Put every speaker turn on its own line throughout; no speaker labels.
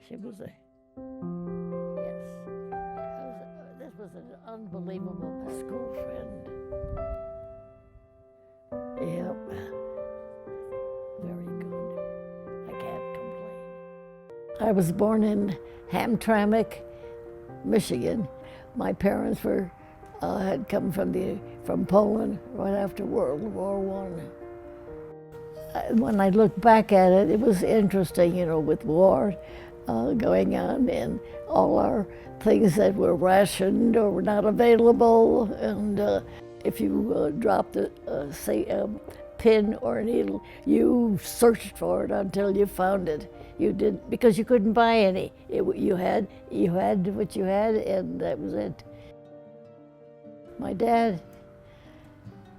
She was a, yes, this was an unbelievable school friend. Yep, very good. I can't complain. I was born in Hamtramck, Michigan. My parents had come from Poland right after World War I. When I look back at it, it was interesting, with war going on and all our things that were rationed or were not available. And if you dropped say a pin or a needle, you searched for it until you found it. You did, because you couldn't buy any. You had what you had, and that was it. My dad,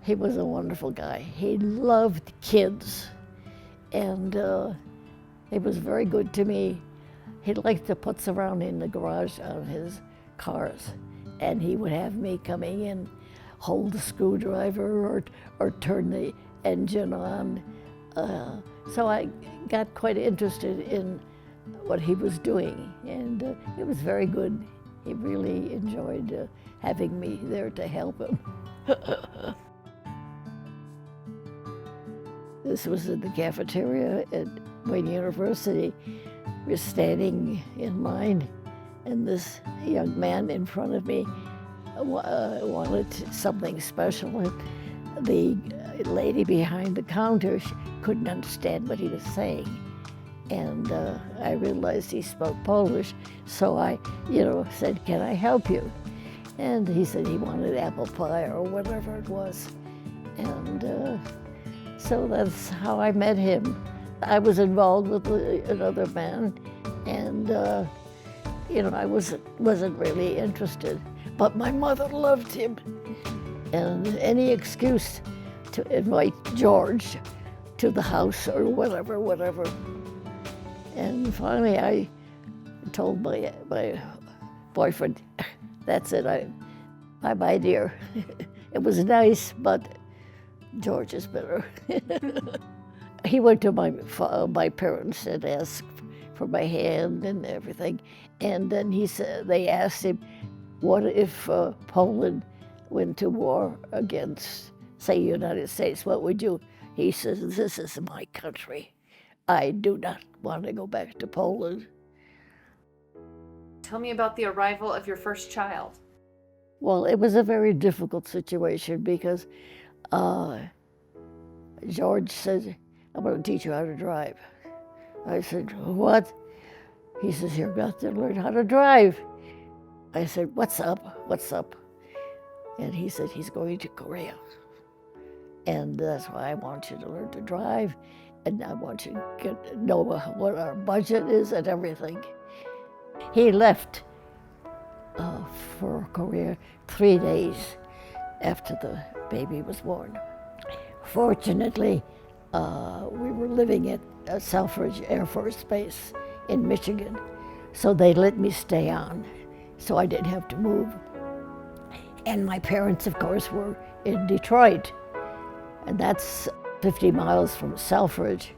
he was a wonderful guy. He loved kids, and he was very good to me. He liked to putz around in the garage on his cars, and he would have me coming in, hold the screwdriver or turn the engine on. So I got quite interested in what he was doing, and it was very good. He really enjoyed having me there to help him. This was in the cafeteria at Wayne University. We were standing in line, and this young man in front of me wanted something special. The lady behind the counter couldn't understand what he was saying. And I realized he spoke Polish, so I, said, "Can I help you?" And he said he wanted apple pie or whatever it was. And so that's how I met him. I was involved with another man, and I wasn't really interested. But my mother loved him, and any excuse to invite George to the house or whatever. And finally, I told my boyfriend, "That's it, bye, dear." It was nice, but George is better. He went to my parents and asked for my hand and everything. And then they asked him, what if Poland went to war against, say, United States, what would you? He says, "This is my country. I do not want to go back to Poland."
Tell me about the arrival of your first child.
Well, it was a very difficult situation because George said, "I'm going to teach you how to drive." I said, "What?" He says, "You've got to learn how to drive." I said, "What's up?" And he said, "He's going to Korea. And that's why I want you to learn to drive, and I want you to know what our budget is and everything." He left for Korea 3 days after the baby was born. Fortunately, we were living at Selfridge Air Force Base in Michigan, so they let me stay on, so I didn't have to move. And my parents, of course, were in Detroit, and that's 50 miles from Selfridge.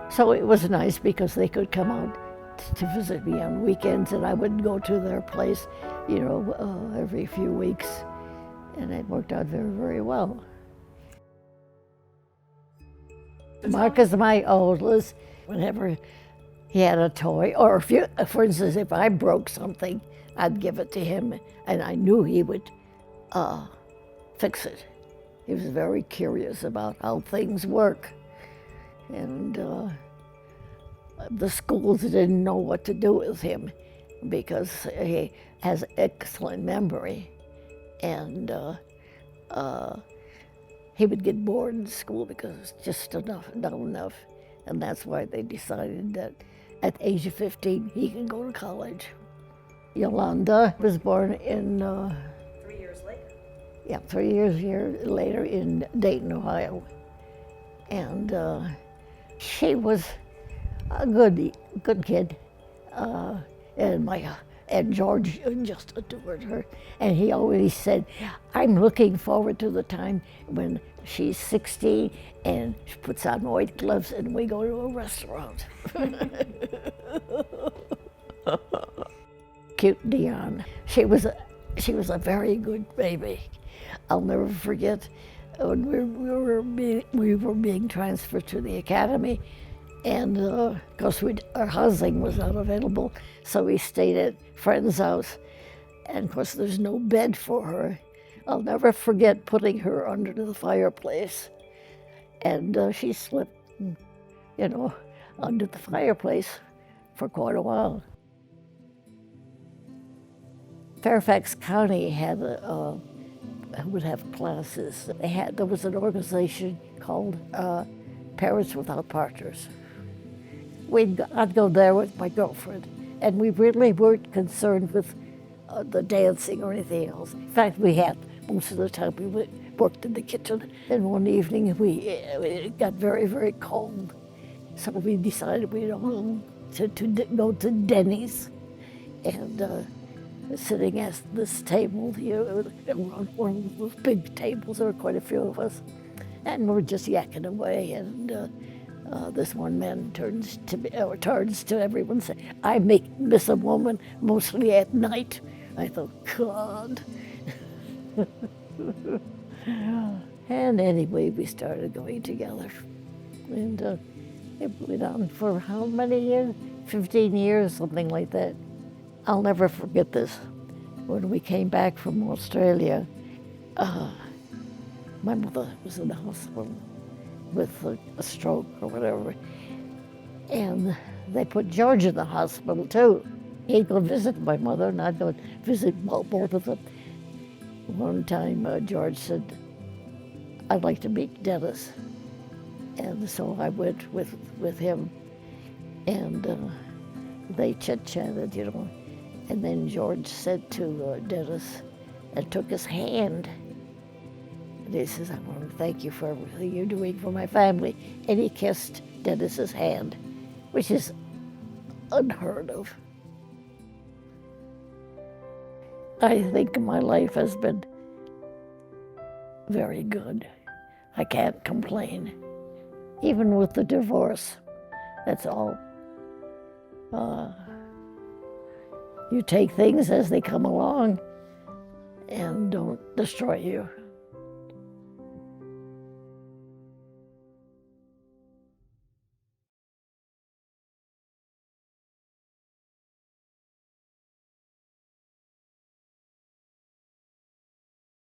So it was nice because they could come out to visit me on weekends, and I would go to their place, every few weeks, and it worked out very, very well. Marcus, my oldest, whenever he had a toy, or for instance, if I broke something, I'd give it to him, and I knew he would fix it. He was very curious about how things work. And the schools didn't know what to do with him because he has excellent memory. And he would get bored in school because it's just not enough. And that's why they decided that at the age of 15, he can go to college. Yolanda was born in
3 years later.
Yeah, 3 years later in Dayton, Ohio. And she was a good kid. And George just adored her. And he always said, "I'm looking forward to the time when she's 16 and she puts on white gloves and we go to a restaurant." Cute Dion. She was a very good baby. I'll never forget when we were being transferred to the academy, and of course our housing was not available, so we stayed at a friend's house, and of course there's no bed for her. I'll never forget putting her under the fireplace, and she slept, under the fireplace for quite a while. Fairfax County would have classes. There was an organization called Parents Without Partners. I'd go there with my girlfriend, and we really weren't concerned with the dancing or anything else. In fact, most of the time we worked in the kitchen. And one evening it got very, very cold, so we decided we'd go to Denny's, and sitting at this table, around one of those big tables. There were quite a few of us, and we were just yakking away. And this one man turns to everyone and says, "I miss a woman mostly at night." I thought, God. And anyway, we started going together, and it went on for how many years? 15 years, something like that. I'll never forget this. When we came back from Australia, my mother was in the hospital with a stroke or whatever, and they put George in the hospital too. He'd go visit my mother, and I'd go visit both of them. One time, George said, "I'd like to meet Dennis," and so I went with him, and they chit-chatted, and then George said to Dennis, and took his hand, and he says, "I want to thank you for everything you're doing for my family," and he kissed Dennis's hand, which is unheard of. I think my life has been very good. I can't complain. Even with the divorce, that's all. You take things as they come along and don't destroy you.